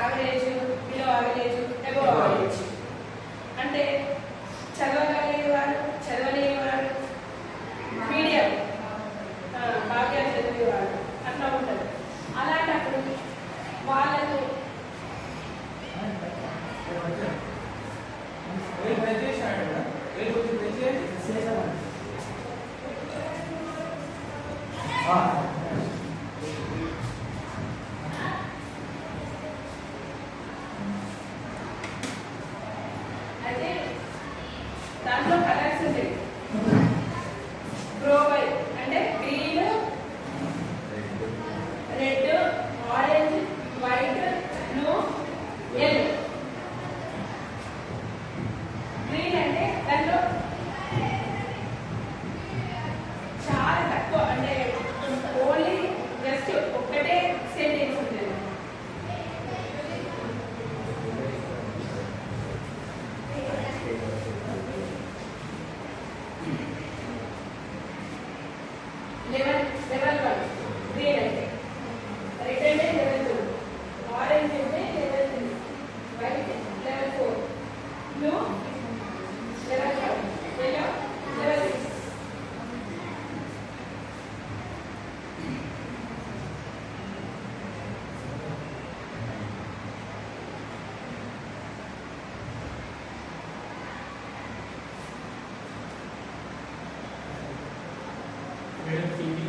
Average, below average, above average. అంటే చదవగలిగేవారు, చదవలేనివారు, medium, బాగా చదివేవారు అట్లా ఉంటుంది. అలాంటప్పుడు వాళ్ళకు అయితే దాంట్లో కలర్స్ ఉంటాయి. గ్రో బై అంటే green, red, orange, white, blue, yellow. Green అంటే దాంట్లో చాలా తక్కువ, అంటే ఓన్లీ జస్ట్ ఒక్కటే సెంటెన్స్ ఉంటుంది. లెవెల్ 1 గ్రీన్ అంటే, రెడ్ అంటే లెవెల్ 2, ఆరెంజ్ అంటే level 3, white level 4, blue level 5, yellow level 6. Madam TV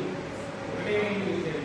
ఒకటే యూజ్ చేయాలి.